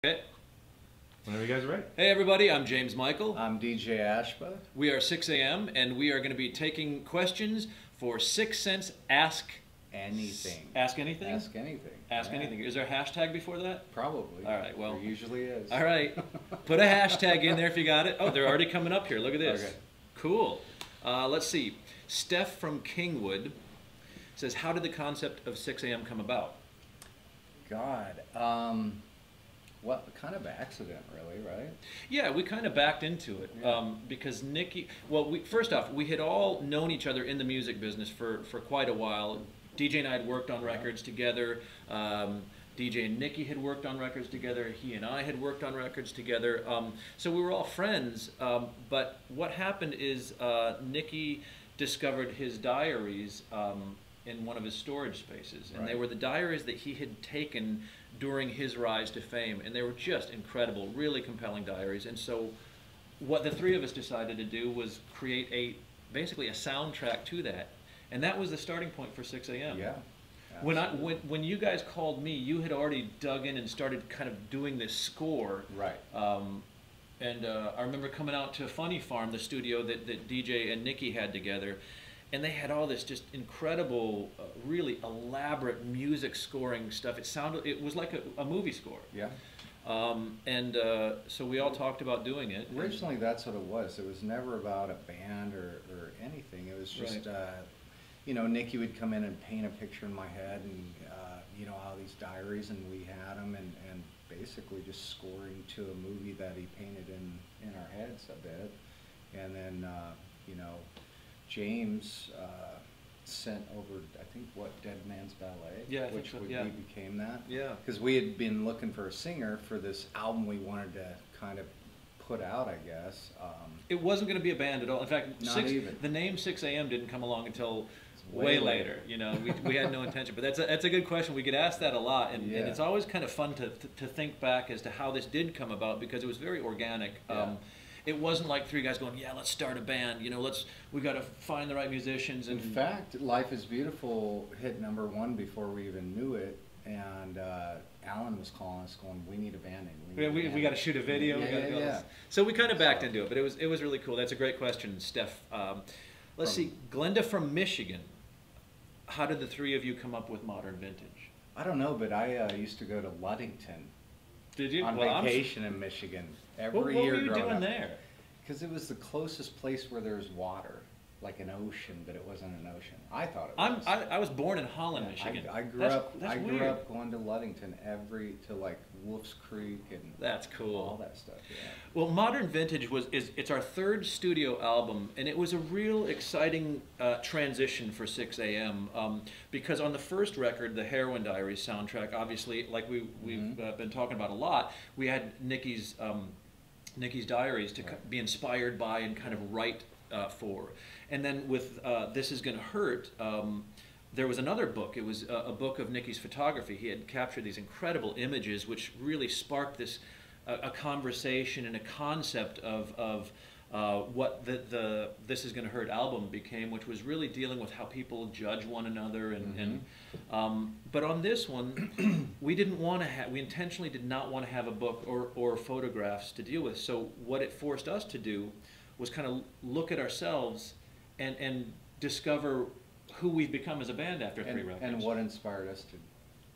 Okay. Whenever you guys are ready. Hey everybody, I'm James Michael. I'm DJ Ashba. We are 6 a.m. and we are going to be taking questions for Sixx Sense Ask Anything. Ask Anything? Ask Anything. Ask Yeah. Anything. Is there a hashtag before that? Probably. All right, well. There usually is. All right. Put a hashtag in there if you got it. Oh, they're already coming up here. Look at this. Okay. Cool. Let's see. Steph from Kingwood says, how did the concept of 6 a.m. come about? God. Well, kind of accident, really, right? Yeah, we kind of backed into it because Nicky. Well, first off, we had all known each other in the music business for quite a while. DJ and I had worked on records together. DJ and Nicky had worked on records together. He and I had worked on records together. So we were all friends. But what happened is Nicky discovered his diaries in one of his storage spaces, and they were the diaries that he had taken during his rise to fame, and they were just incredible, really compelling diaries. And so what the three of us decided to do was create basically a soundtrack to that, and that was the starting point for 6 a.m. Yeah. When you guys called me, you had already dug in and started kind of doing this score. Right. And I remember coming out to Funny Farm, the studio that DJ and Nicky had together, and they had all this just incredible, really elaborate music scoring stuff. It was like a movie score. Yeah. So we all talked about doing it. Originally, that's what it was. It was never about a band or anything. It was just, you know, Nicky would come in and paint a picture in my head, and you know, all these diaries, and we had them, and basically just scoring to a movie that he painted in our heads a bit, and then you know, James sent over, I think, Dead Man's Ballet, yeah, which so, we became that. Yeah. Because we had been looking for a singer for this album we wanted to kind of put out, I guess. It wasn't going to be a band at all. In fact, the name 6 a.m. didn't come along until way later. You know, we had no intention. But that's a good question. We get asked that a lot, and it's always kind of fun to think back as to how this did come about, because it was very organic. It wasn't like three guys going, yeah, let's start a band. You know, we got to find the right musicians. And in fact, Life is Beautiful hit #1 before we even knew it, and Alan was calling us, going, "We need a band name. We got to shoot a video. Yeah. So we kind of backed into it, but it was really cool. That's a great question, Steph. Let's see, Glenda from Michigan. How did the three of you come up with Modern Vintage? I don't know, but I used to go to Ludington. Did you? On vacation in Michigan every What year. were you doing there? Because it was the closest place where there's water, like an ocean, but it wasn't an ocean. I thought it was. I was born in Holland, Michigan. I grew up going to Ludington to like Wolf's Creek and that's cool. All that stuff. Yeah. Well, Modern Vintage it's our third studio album, and it was a real exciting transition for 6 a.m. Because on the first record, the Heroin Diaries soundtrack, obviously, like we've been talking about a lot, we had Nicky's diaries to be inspired by and kind of write for. And then with This Is Gonna Hurt, there was another book. It was a book of Nicky's photography. He had captured these incredible images, which really sparked this a conversation and a concept of what the This Is Gonna Hurt album became, which was really dealing with how people judge one another. But on this one, we intentionally did not want to have a book or photographs to deal with. So what it forced us to do was kind of look at ourselves and discover who we've become as a band after 3 records. And what inspired us to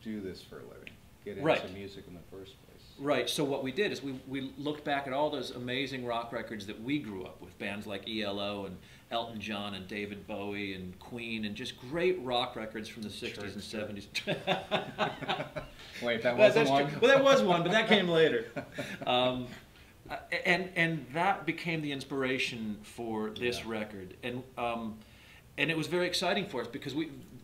do this for a living, get into music in the first place. Right, so what we did is we looked back at all those amazing rock records that we grew up with, bands like ELO and Elton John and David Bowie and Queen, and just great rock records from the 60s and 70s. Wait, that wasn't one? Well, that was one, but that came later. And that became the inspiration for this record. And it was very exciting for us, because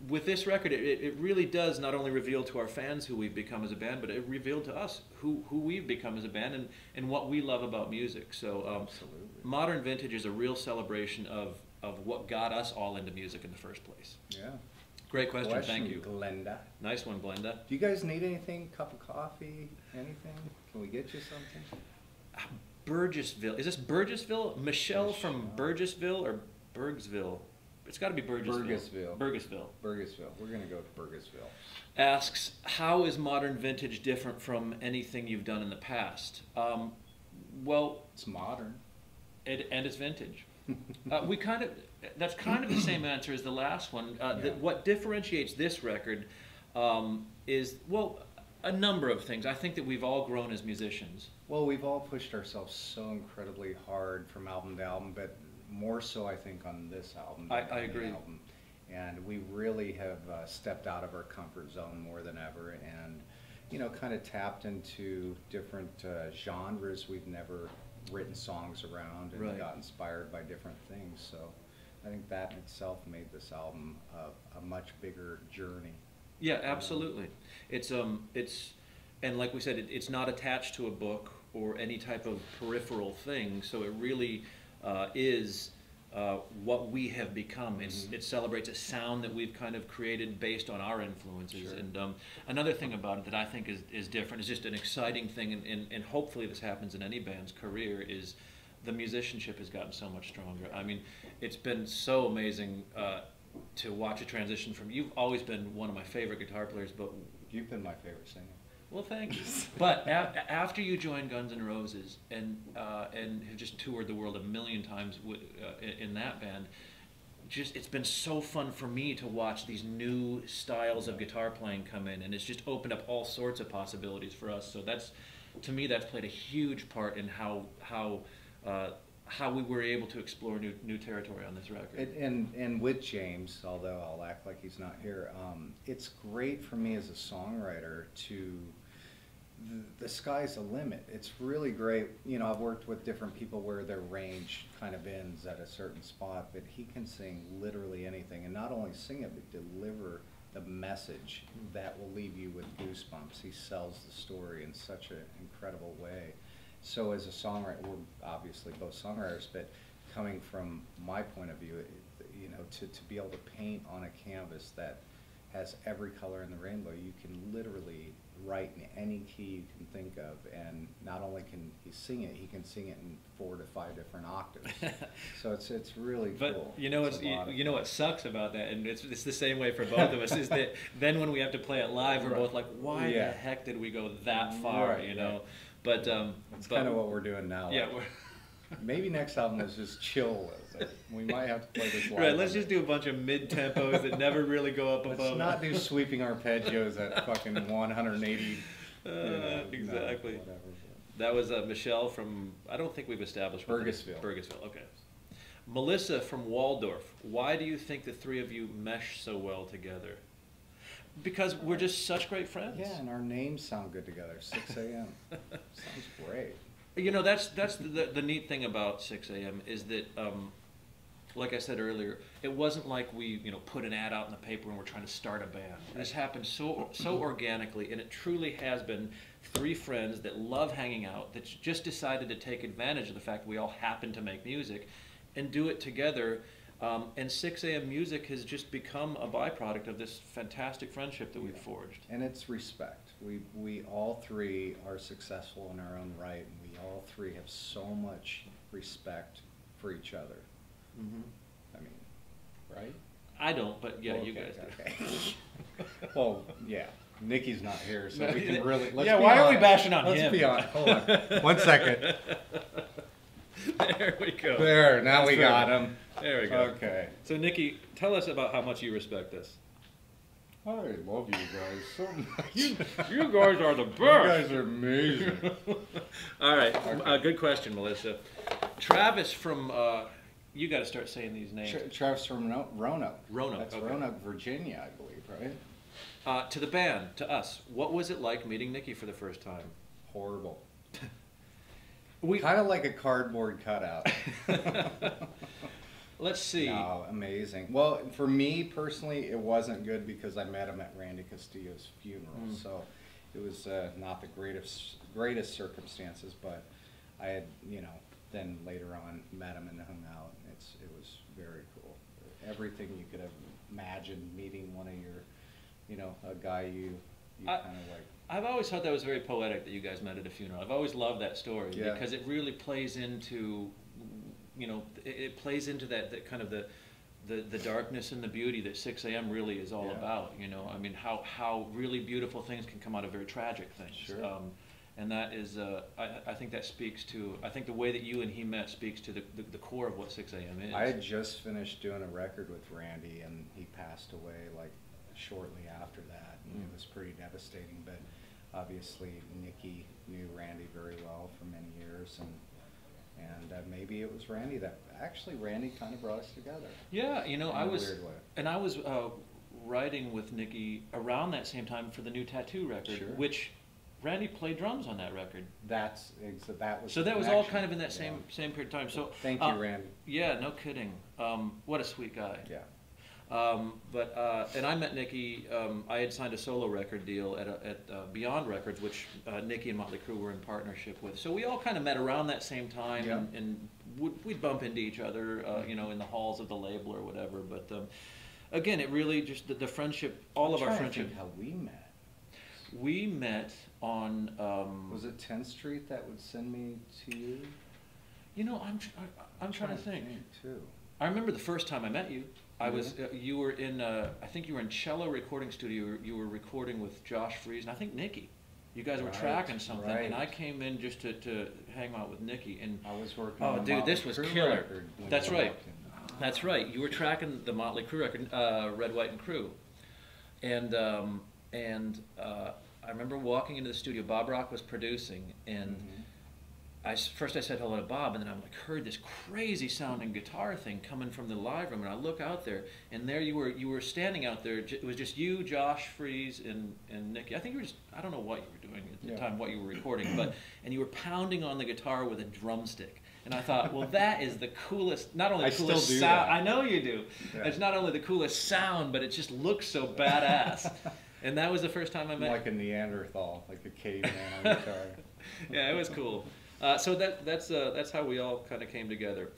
with this record, it really does not only reveal to our fans who we've become as a band, but it revealed to us who we've become as a band and what we love about music. So Modern Vintage is a real celebration of what got us all into music in the first place. Yeah. Great question. Thank you. Glenda. Nice one, Glenda. Do you guys need anything? Cup of coffee? Anything? Can we get you something? Burgessville. Is this Burgessville? Michelle from Burgessville or Bergsville? it's got to be Burgessville. Burgessville. We're going to go to Burgessville. Asks, how is modern vintage different from anything you've done in the past? Well, it's modern. And it's vintage. That's kind of the same answer as the last one. What differentiates this record is, well, a number of things. I think that we've all grown as musicians. Well, we've all pushed ourselves so incredibly hard from album to album, but more so, I think, on this album. I agree. Album. And we really have stepped out of our comfort zone more than ever, and you know, kind of tapped into different genres we've never written songs around, and got inspired by different things. So I think that in itself made this album a much bigger journey. Yeah, absolutely. It's and like we said, it's not attached to a book or any type of peripheral thing. So it really is what we have become. It celebrates a sound that we've kind of created based on our influences. Sure. And another thing about it that I think is different, is just an exciting thing, and hopefully this happens in any band's career, is the musicianship has gotten so much stronger. I mean, it's been so amazing to watch a transition from, you've always been one of my favorite guitar players, but you've been my favorite singer. Well, thank you. But after you joined Guns N' Roses and have just toured the world a million times in that band, it's been so fun for me to watch these new styles of guitar playing come in, and it's just opened up all sorts of possibilities for us. So to me, that's played a huge part in how we were able to explore new territory on this record. And with James, although I'll act like he's not here, it's great for me as a songwriter to, the sky's the limit. It's really great. You know, I've worked with different people where their range kind of ends at a certain spot, but he can sing literally anything, and not only sing it, but deliver the message that will leave you with goosebumps. He sells the story in such an incredible way. So as a songwriter, we're obviously both songwriters, but coming from my point of view, you know, to be able to paint on a canvas that has every color in the rainbow, you can literally write in any key you can think of, and not only can he sing it, he can sing it in 4 to 5 different octaves. So it's really cool. But you know what sucks about that, and it's the same way for both of us, is that then when we have to play it live, we're both like, why the heck did we go that far, you know? But that's kind of what we're doing now. Yeah. Like, maybe next album is just chill with it. We might have to play this live. Right, let's just do a bunch of mid-tempos that never really go up above. Let's not do sweeping arpeggios at fucking 180. Exactly. No, whatever. That was Michelle from, I don't think we've established. Burgessville. Burgessville, okay. Melissa from Waldorf, why do you think the three of you mesh so well together? Because we're just such great friends. Yeah, and our names sound good together. 6 a.m. Sounds great. You know, that's the neat thing about 6 a.m. is that, like I said earlier, it wasn't like we put an ad out in the paper and we're trying to start a band. This happened so organically, and it truly has been three friends that love hanging out, that just decided to take advantage of the fact we all happen to make music and do it together. And 6 a.m. music has just become a byproduct of this fantastic friendship that we've forged. And it's respect. We all three are successful in our own right, and we all three have so much respect for each other. Mm-hmm. I mean, right? I don't, but yeah, you guys do. Okay. Well, yeah. Nicky's not here, so we can really... Why are we bashing on him? Let's be honest. Hold on. 1 second. There we go. There, now we got him. There we go. Okay. So, Nicky, tell us about how much you respect us. I love you guys so much. You guys are the best. You guys are amazing. All right. Okay. Good question, Melissa. Travis from... you got to start saying these names. Travis from Roanoke. Roanoke. That's okay. Roanoke, Virginia, I believe, right? To the band, to us, what was it like meeting Nicky for the first time? Horrible. Kind of like a cardboard cutout. Let's see. No, amazing. Well, for me personally, it wasn't good because I met him at Randy Castillo's funeral. So it was not the greatest circumstances, but I had, then later on met him and hung out. It was very cool. Everything you could have imagined meeting one of your, a guy you kind of like. I've always thought that was very poetic that you guys met at a funeral. I've always loved that story because it really plays into, it plays into that kind of the darkness and the beauty that 6 a.m. really is all Yeah. about. You know, I mean, how really beautiful things can come out of very tragic things. Sure. And that is, I think that speaks to, I think the way that you and he met speaks to the core of what 6 a.m. is. I had just finished doing a record with Randy, and he passed away like shortly after that, and it was pretty devastating. But obviously, Nicky knew Randy very well for many years, and maybe it was Randy that actually Randy kind of brought us together. Yeah, you know, in I a was, weird way. and I was writing with Nicky around that same time for the new Tattoo record, Sure. which Randy played drums on that record. That was So the that was all connection. kind of in that Yeah. same period of time. So Thank you, Randy. Yeah, no kidding. What a sweet guy. Yeah. And I met Nicky. I had signed a solo record deal at Beyond Records, which Nicky and Motley Crue were in partnership with. So we all kind of met around that same time, Yeah. and we'd bump into each other, you know, in the halls of the label or whatever. But again, it really just the friendship, all of our I'm trying to friendship. think how we met. We met on. Was it 10th Street that would send me to you? You know, I'm trying to think. too. I remember the first time I met you. I was Really? you were in I think you were in Cello Recording Studio. You were recording with Josh Freese and I think Nicky. You guys were Right, tracking something, and I right. came in just to hang out with Nicky. And I was working oh, on the dude, Motley this was Crue killer. record when That's you right. walked in. That's right. You were tracking the Motley Crue record, Red, White, and Crew, and I remember walking into the studio. Bob Rock was producing, and first I said hello to Bob, and then I heard this crazy sounding guitar thing coming from the live room, and I look out there, and there you were standing out there. It was just you, Josh Freese, and Nicky. I think you were just, I don't know what you were doing at the time, what you were recording, and you were pounding on the guitar with a drumstick. And I thought, well, that is the coolest, not only the coolest still do sound, that. I know you do. Yeah. It's not only the coolest sound, but it just looks so badass. And that was the first time I met. Like a Neanderthal, like a caveman on guitar. Yeah, it was cool. So that's how we all kind of came together.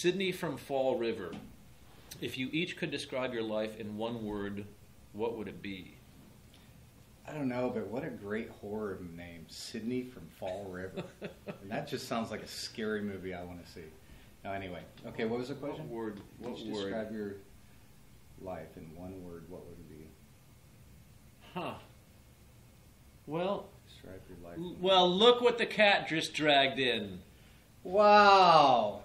Sydney from Fall River. If you each could describe your life in one word, what would it be? I don't know, but what a great horror name, Sydney from Fall River. And that just sounds like a scary movie I want to see. Now, anyway, okay, what was the question? What word? What Just word? describe your life in one word, what would it be? Huh. Well, Describe your life. in well, look what the cat just dragged in. Wow.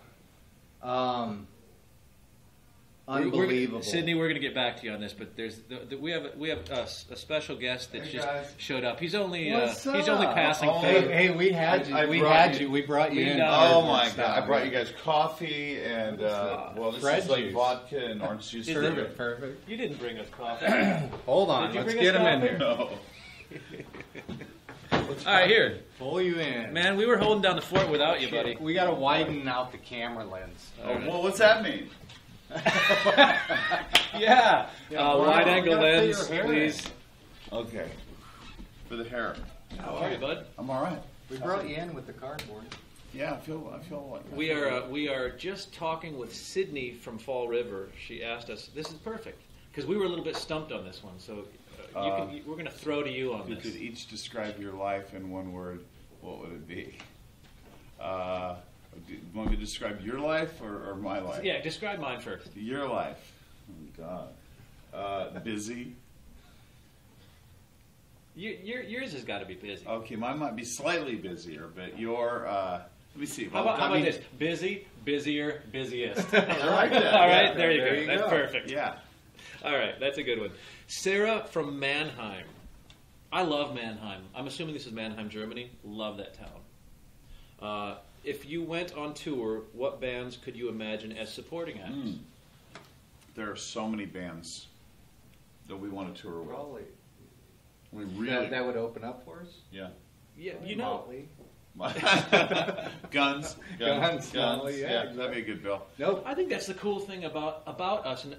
Unbelievable. Sydney, we're going to get back to you on this, but there's we have a special guest that Hey, just guys. showed up. He's only What's he's only up? passing Oh, through. Hey, we had you. I We brought had you. you. We brought you We in. got Oh it. my God! I brought you guys coffee and well, this Fred is like juice. vodka and orange juice. Perfect, perfect. You didn't bring us coffee. Hold on, Did you let's bring get us him in coffee? here. No. All right, here, Pull you in. man. We were holding down the fort without you, buddy. We got to widen out the camera lens. Oh, well, what's that mean? Yeah, bro, wide you angle gotta fit lens, your hair in. please. Okay. For the hair. How are you, bud? I'm all right. We brought you in with the cardboard. Yeah, I feel like We are just talking with Sydney from Fall River. She asked us. This is perfect because we were a little bit stumped on this one. So we're going to throw to you on If you this. could each describe your life in one word, what would it be? Do you want me to describe your life or my life? Yeah, describe mine first. Your life. Oh, God. Busy. Yours has got to be busy. Okay, mine might be slightly busier, but your, let me see. How about this? Busy, busier, busiest. I like that. All right, Yeah, there you there go. you That's go. perfect. Yeah. All right, that's a good one. Sarah from Mannheim. I love Mannheim. I'm assuming this is Mannheim, Germany. Love that town. If you went on tour, what bands could you imagine as supporting acts? There are so many bands that we want to tour with. Probably. We really, That would open up for us? yeah. Yeah, you know. Motley. Guns, Motley, yeah, that'd be a good bill. Nope. I think that's the cool thing about us, and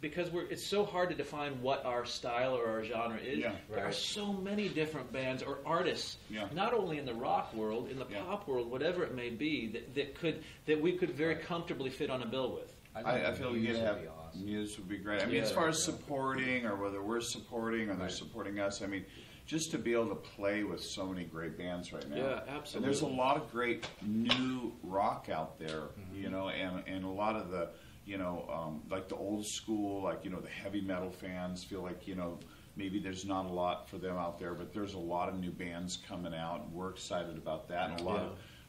because it's so hard to define what our style or our genre is. Yeah. There are Right. so many different bands or artists, Yeah. not only in the rock world, in the Yeah. pop world, whatever it may be, that we could very comfortably fit on a bill with. I feel we could Muse have would be awesome. Muse would be great. I mean, Yeah. as far as supporting or whether we're supporting or they're Right. supporting us, I mean, just to be able to play with so many great bands right now. Yeah, And absolutely. there's a lot of great new rock out there, you know, and a lot of the, you know, like the old school, like, you know, the heavy metal fans feel like, you know, maybe there's not a lot for them out there, but there's a lot of new bands coming out, and we're excited about that. And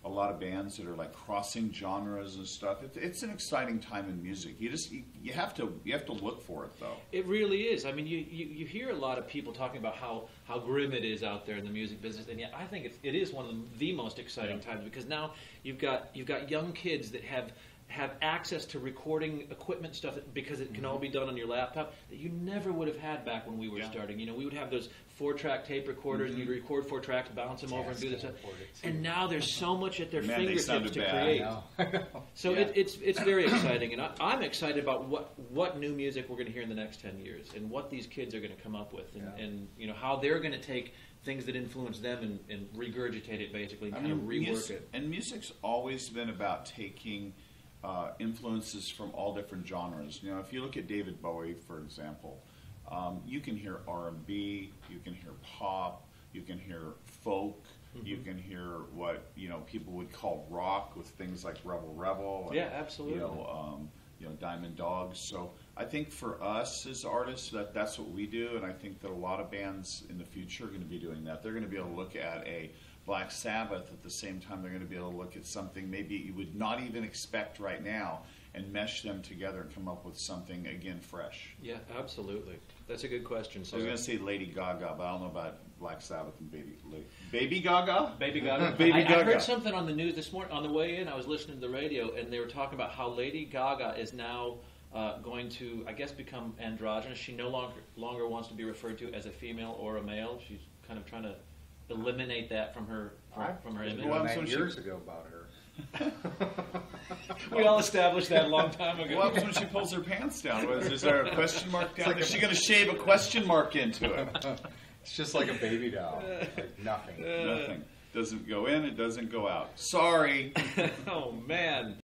a lot of bands that are like crossing genres and stuff. It's an exciting time in music. You have to look for it though. It really is. I mean, you hear a lot of people talking about how grim it is out there in the music business, and yet I think it is one of the most exciting times because now you've got young kids that have access to recording equipment stuff because it can all be done on your laptop that you never would have had back when we were starting. You know, we would have those 4-track tape recorders and you'd record 4 tracks, bounce them over and do this stuff. And now there's so much at their Man, they fingertips sounded to bad. create. So Yeah. it's very exciting, and I'm excited about what new music we're going to hear in the next 10 years, and what these kids are going to come up with, and you know how they're going to take things that influence them and regurgitate it basically, and kind of rework it. And music's always been about taking influences from all different genres. You know, if you look at David Bowie, for example, you can hear R&B, you can hear pop, you can hear folk. You can hear what people would call rock with things like Rebel Rebel. And, Yeah, absolutely. Diamond Dogs. So I think for us as artists, that's what we do, and I think that a lot of bands in the future are going to be doing that. They're going to be able to look at a Black Sabbath at the same time they're going to be able to look at something maybe you would not even expect right now and mesh them together and come up with something again fresh. Yeah, absolutely. That's a good question. I was going to say Lady Gaga, but I don't know about Black Sabbath and Baby Gaga? Baby Gaga. Baby I Gaga. heard something on the news this morning. On the way in, I was listening to the radio, and they were talking about how Lady Gaga is now going to, I guess, become androgynous. She no longer wants to be referred to as a female or a male. She's kind of trying to eliminate that from her image. Well, That so years ago about her. We all established that a long time ago. What happens when she pulls her pants down? Is there a question mark down? Is she going to shave a question mark into it? It's just like a baby doll. Like nothing. Nothing. Doesn't go in, it doesn't go out. Sorry. Oh, man.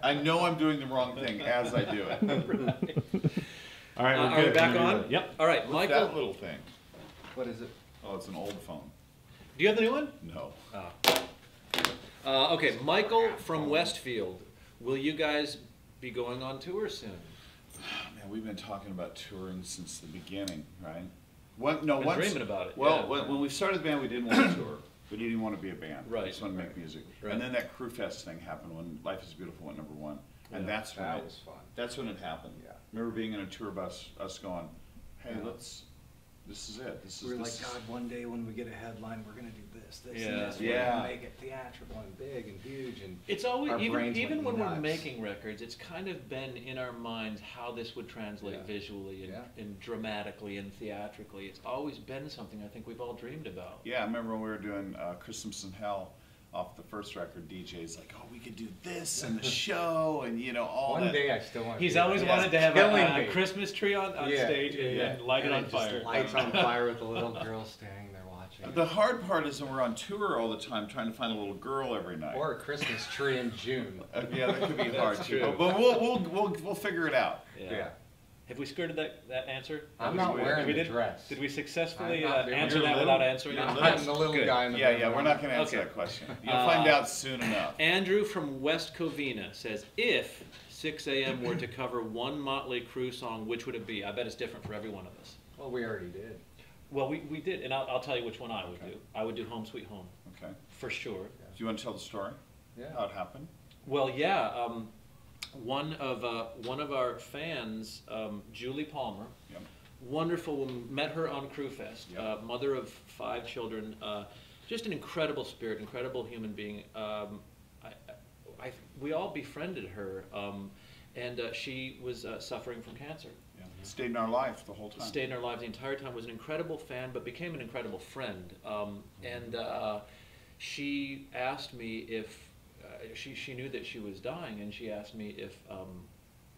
I know I'm doing the wrong thing as I do it. All right, are we back on? Yep. All right, What's Michael. that little thing? What is it? Oh, it's an old phone. Do you have the new one? No. Okay, Michael from Westfield. Will you guys be going on tour soon? Man, we've been talking about touring since the beginning, right? What? No, Been dreaming about it. Well, yeah. when we started the band, we didn't want to tour. We didn't even want to be a band. Right. We just wanted to make music. Right. And then that Crew Fest thing happened when Life is Beautiful went #1. And Yeah. that's when That it was fun. That's when it happened. Yeah. Remember being in a tour bus, us going, hey, Yeah. this is it. We were like, God, one day when we get a headline, we're going to do this, Yeah. and this. We're Yeah. going to make it theatrical and big and huge. And It's always, our even brains when went we're nuts. making records, it's kind of been in our minds how this would translate Yeah. visually and, Yeah. and dramatically and theatrically. It's always been something I think we've all dreamed about. Yeah, I remember when we were doing Christmas in Hell off the first record, DJ's like, oh, we could do this and the show and, all one that. day I still want to He's do always that. wanted to have Killing a me. Christmas tree on Yeah, stage and, yeah. and light it And on just fire. lights on fire with a little girl standing there watching. The hard part is when we're on tour all the time trying to find a little girl every night. Or a Christmas tree in June. Yeah, that could be hard too. true. But we'll figure it out. Yeah. Have we skirted that answer? I'm not wearing we the did, dress. Did we successfully I'm not doing answer it. that You're without little. answering You're it? little. I'm the little Good. guy in the Yeah, background. we're not going to answer Okay. that question. You'll find out soon enough. Andrew from West Covina says, if 6 a.m. were to cover one Motley Crue song, which would it be? I bet it's different for every one of us. Well, we already did. Well, we did, and I'll tell you which one I would do. I would do Home Sweet Home, Okay. for sure. Do you want to tell the story? Yeah. How it happened? Well, yeah, one of our fans, Julie Palmer, Yep. wonderful woman, met her on Crew Fest, Yep. mother of 5 children, just an incredible spirit, incredible human being. We all befriended her, and she was suffering from cancer. Yeah. Stayed in our life the whole time. Stayed in our lives the entire time, was an incredible fan, but became an incredible friend. And she asked me if, she knew that she was dying, and she asked me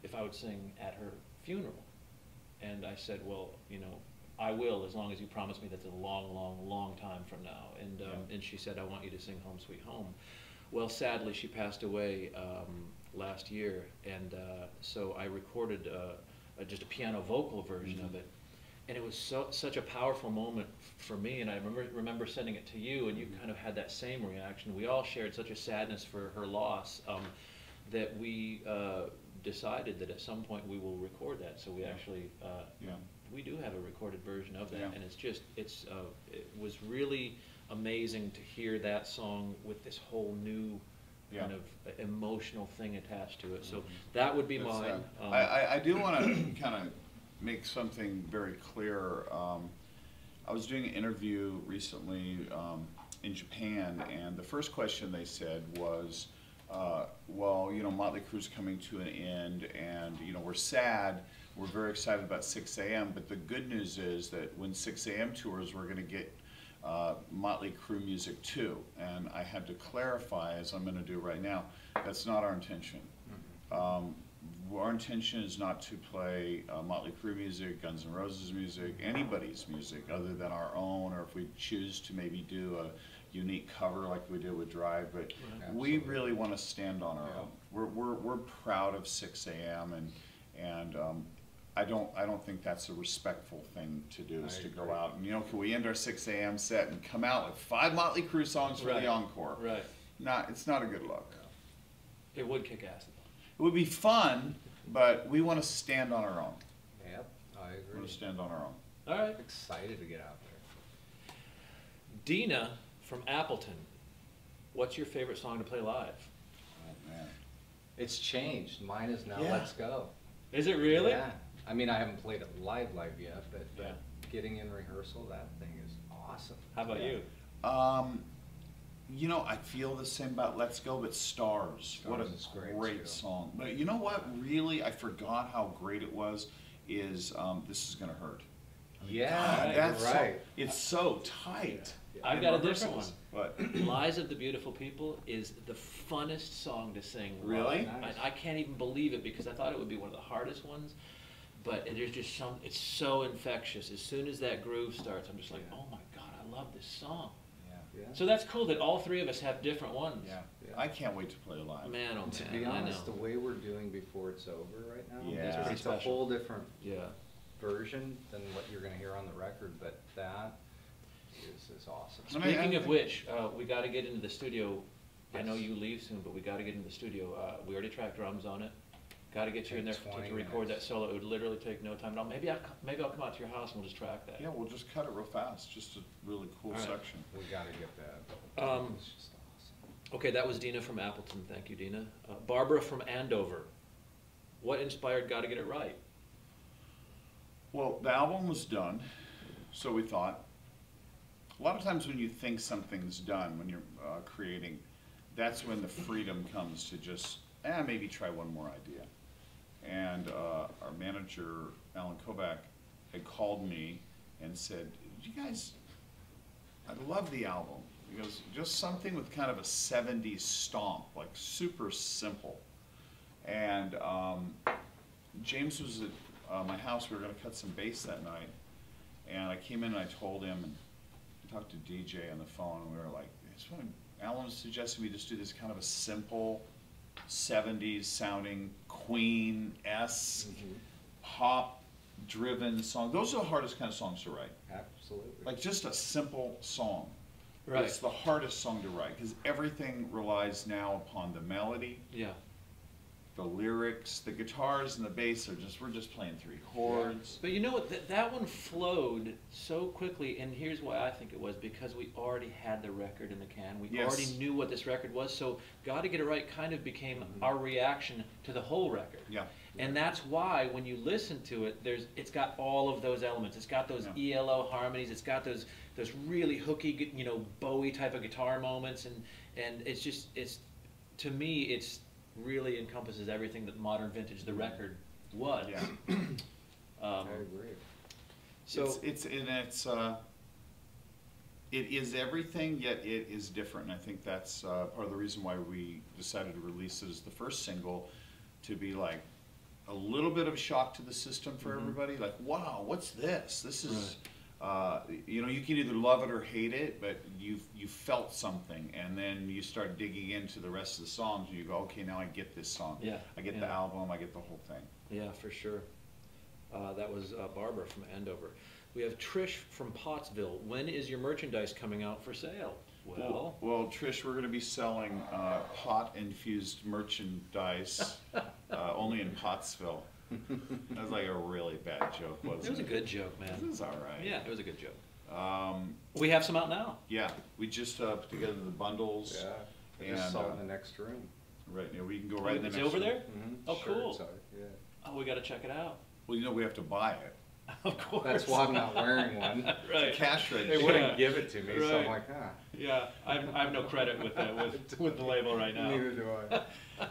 if I would sing at her funeral. And I said, well, I will, as long as you promise me that's a long, long, long time from now. And and she said, I want you to sing Home Sweet Home. Well, sadly, she passed away last year, and so I recorded just a piano vocal version of it. And it was such a powerful moment for me, and I remember sending it to you, and you kind of had that same reaction. We all shared such a sadness for her loss that we decided that at some point we will record that. So we actually we do have a recorded version of that, and it was really amazing to hear that song with this whole new kind of emotional thing attached to it. So that would be mine. I do want to kind of make something very clear. I was doing an interview recently in Japan, and the first question they said was, well, Motley Crue's coming to an end, and we're sad. We're very excited about 6 a.m., but the good news is that when 6 a.m. tours, we're going to get Motley Crue music too. And I had to clarify, as I'm going to do right now, that's not our intention. Our intention is not to play Motley Crue music, Guns N' Roses music, anybody's music other than our own, or if we choose to maybe do a unique cover like we did with Drive, but we really want to stand on our own. We're proud of 6 a.m. and I don't think that's a respectful thing to do, is to go out and, can we end our 6 a.m. set and come out with 5 Motley Crue songs for the encore? Right. It's not a good look. It would kick ass. It would be fun, but we want to stand on our own. Yep, I We agree. want to stand on our own. All right. I'm excited to get out there. Dina from Appleton, what's your favorite song to play live? Oh, man. It's changed. Mine is now Yeah. Let's Go. Is it really? Yeah. I mean, I haven't played it live yet, but Yeah. getting in rehearsal, that thing is awesome. How about you? I feel the same about Let's Go, but Stars. What a Stars is great, great too. song. But you know what, really, I forgot how great it was, is This Is Gonna Hurt. Yeah, That's you're right. it's so tight. I've in got a different rehearsals. one. What? Lies of the Beautiful People is the funnest song to sing. Really? live. Nice. I can't even believe it because I thought it would be one of the hardest ones. But there's just it's so infectious. As soon as that groove starts, I'm just like, oh my God, I love this song. Yeah. So that's cool that all three of us have different ones. Yeah. Yeah. I can't wait to play live. Man, oh man, To be I honest, the know. way we're doing Before It's Over right now, Yeah. it's a whole different Yeah. version than what you're going to hear on the record, but that is awesome. I mean, Speaking of which, we got to get into the studio. I know you leave soon, but we got to get into the studio. We already tracked drums on it. Got to get you in there Take to 20 record minutes. that solo. It would literally take no time at all. Maybe I'll come out to your house and we'll just track that. Yeah, we'll just cut it real fast. Just a really cool All right. section. We got to get that. It's just awesome. Okay, that was Dina from Appleton. Thank you, Dina. Barbara from Andover. What inspired Got to Get It Right? Well, the album was done, so we thought. A lot of times when you think something's done, when you're creating, that's when the freedom comes to just, maybe try one more idea. And our manager, Alan Kovac, had called me and said, you guys, I love the album. He goes, just something with kind of a 70s stomp, like super simple. And James was at my house. We were going to cut some bass that night. And I came in and I told him, and I talked to DJ on the phone, and we were like, Alan was suggesting we just do this kind of a simple 70s sounding Queen-esque pop-driven song. Those are the hardest kind of songs to write. Absolutely. Like just a simple song. Right. It's the hardest song to write because everything relies now upon the melody, Yeah. the lyrics, the guitars and the bass are just, we're just playing three chords. But you know what? That one flowed so quickly, and here's why I think it was, because we already had the record in the can. We Yes. already knew what this record was, so Gotta Get It Right kind of became our reaction to the whole record. Yeah. And that's why when you listen to it, it's got all of those elements. It's got those ELO harmonies. It's got those really hooky, Bowie type of guitar moments, and to me, it's really encompasses everything that modern vintage the record was. Yeah. I agree. So it is everything, yet it is different. And I think that's part of the reason why we decided to release it as the first single, to be like a little bit of a shock to the system for everybody. Like, wow, what's this? This is, you can either love it or hate it, but you felt something, and then you start digging into the rest of the songs, and you go, okay, now I get this song. Yeah, I get the album, I get the whole thing. yeah, for sure. That was Barbara from Andover. We have Trish from Pottsville. When is your merchandise coming out for sale? Well, Trish, we're going to be selling pot-infused merchandise only in Pottsville. That was like a really bad joke, wasn't it? It was a good joke, man. It was all right. Yeah, it was a good joke. We have some out now. Yeah, we just put together the bundles. Yeah. I just And, saw it in the next room. Right, yeah, we can go right in the It's next over room. there? Oh, cool. Shirts are, yeah. Oh, we got to check it out. Well, we have to buy it. Of course. That's why I'm not wearing one. Right. It's a cash register. They wouldn't Yeah. give it to me, so Right. I'm like, Yeah, I have no credit with with the label right now. Neither do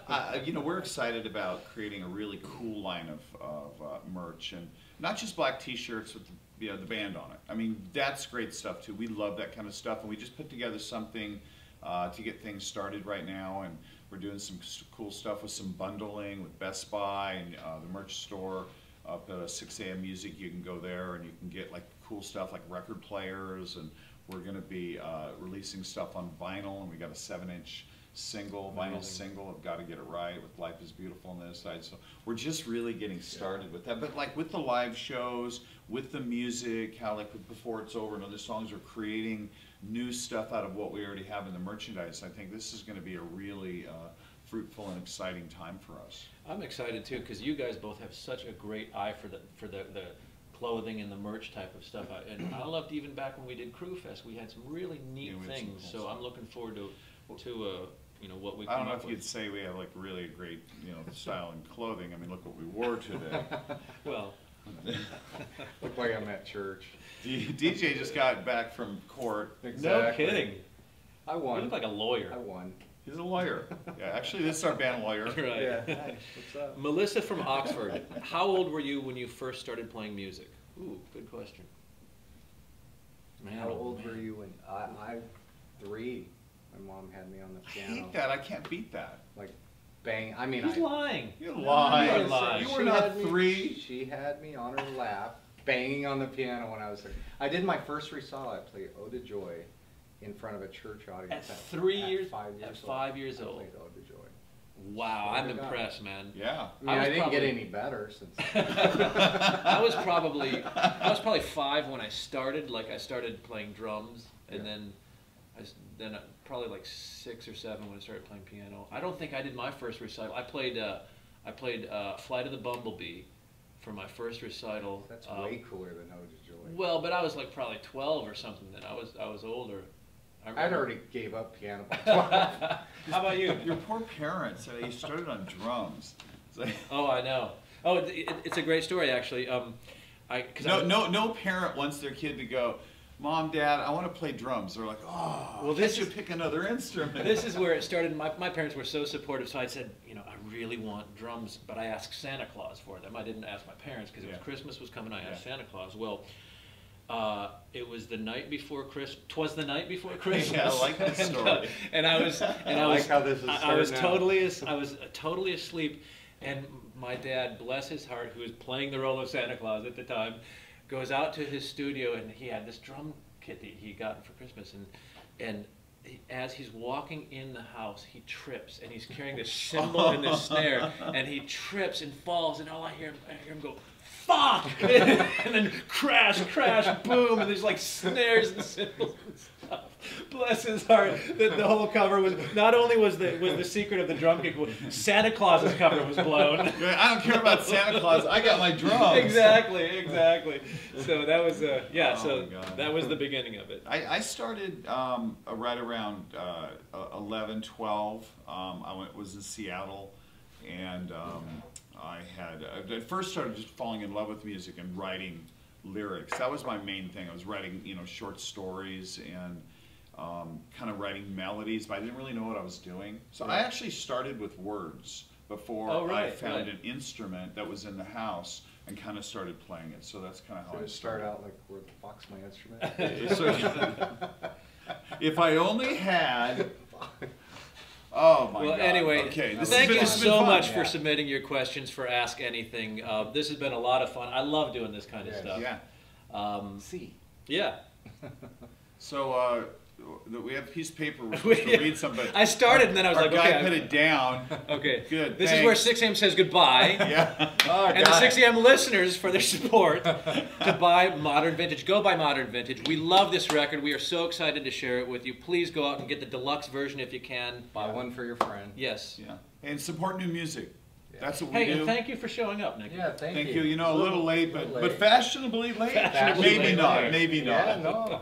I. We're excited about creating a really cool line of merch, and not just black T-shirts with the band on it. I mean, that's great stuff too. We love that kind of stuff, and we just put together something to get things started right now, and we're doing some cool stuff with some bundling with Best Buy and the merch store up at Sixx AM Music. You can go there and you can get like cool stuff like record players, and we're going to be releasing stuff on vinyl, and we got a 7-inch vinyl single of Gotta Get It Right with Life is Beautiful on the other side. So we're just really getting started with that. But like with the live shows, with the music, how like with Before It's Over and other songs, we're creating new stuff out of what we already have in the merchandise. I think this is going to be a really fruitful and exciting time for us. I'm excited too, because you guys both have such a great eye for the clothing and the merch type of stuff. And I loved even back when we did Crew Fest, we had some really neat we had some things. cool So stuff. I'm looking forward to what we I don't come know up if you'd with. say we have like really great style in clothing. I mean, look what we wore today. Well, Look like I'm at church. DJ just got back from court. no kidding. I You won. look like a lawyer. I won. He's a lawyer. Yeah, actually, this is our band lawyer. Right. Yeah. Hi. What's up? Melissa from Oxford. How old were you when you first started playing music? Ooh, good question. Man, How oh, old man. were you when I 3? My mom had me on the I piano. hate that. I can't beat that. Like bang. I mean, He's lying. You're You're lying. lying. You were She not had me- 3. She had me on her lap, banging on the piano when I was 3. I did my first recital. I played "Ode to Joy," in front of a church audience. At 3 years, 5 years at old. 5 years I old. played Ode to Joy. Wow, Swear I'm to God. impressed, man. Yeah. I mean, I didn't probably- get any better since. I was probably 5 when I started. Like I started playing drums, and then probably like 6 or 7 when I started playing piano. I don't think I did my first recital. I played Flight of the Bumblebee for my first recital. That's way cooler than Ode to Joy. Well, but I was like probably 12 or something then. I was older. I'd already gave up piano by 12. How about you? Your poor parents. You started on drums. It's like, Oh, I know. Oh, it's a great story actually. no parent wants their kid to go, Mom, Dad, I want to play drums. They're like, oh, well, this you pick another instrument. This is where it started. My parents were so supportive, so I said, I really want drums, but I asked Santa Claus for them. I didn't ask my parents because Christmas was coming. I asked Santa Claus. Well, it was the night before Christmas. 'Twas the night before Christmas. Yeah, I like this story. I was like how this is I was starting out. I was totally asleep, and my dad, bless his heart, who was playing the role of Santa Claus at the time, goes out to his studio, and he had this drum kit that he got for Christmas, and as he's walking in the house, he trips, and he's carrying this cymbal and this snare, and he trips and falls, and all I hear him go, fuck! And then crash, boom, and there's like snares and cymbals and stuff. Bless his heart. The whole cover was, not only was the secret of the drum kit, Santa Claus's cover was blown. I don't care about Santa Claus. I got my drums. Exactly. So that was, Oh so my God. that was the beginning of it. I started right around 11, 12. Was in Seattle, and I first started just falling in love with music and writing lyrics. That was my main thing. I was writing, short stories and kind of writing melodies, but I didn't really know what I was doing. So I actually started with words before I found an instrument that was in the house and kind of started playing it. So that's kind of how Did I it start started. out like, where the fuck's my instrument? So, if I only had... Oh my God. Well, anyway, okay. thank you so much for Yeah. submitting your questions for Ask Anything. This has been a lot of fun. I love doing this kind of stuff. Yeah. C. Yeah. So we have a piece of paper we're supposed to read something. I started and then I was Our like, guy okay. put it down. Okay. Good. This is where 6 a.m. says goodbye. Yeah. And the 6 a.m. listeners for their support to buy Modern Vintage. Go buy Modern Vintage. We love this record. We are so excited to share it with you. Please go out and get the deluxe version if you can. Buy one for your friend. Yes. Yeah. And support new music. Yeah. That's what we Hey, do. and thank you for showing up, Nicky. Yeah, thank Thank you. you. A little late, but late. fashionably late. Fashionably Maybe late. not. Maybe not. Yeah, no.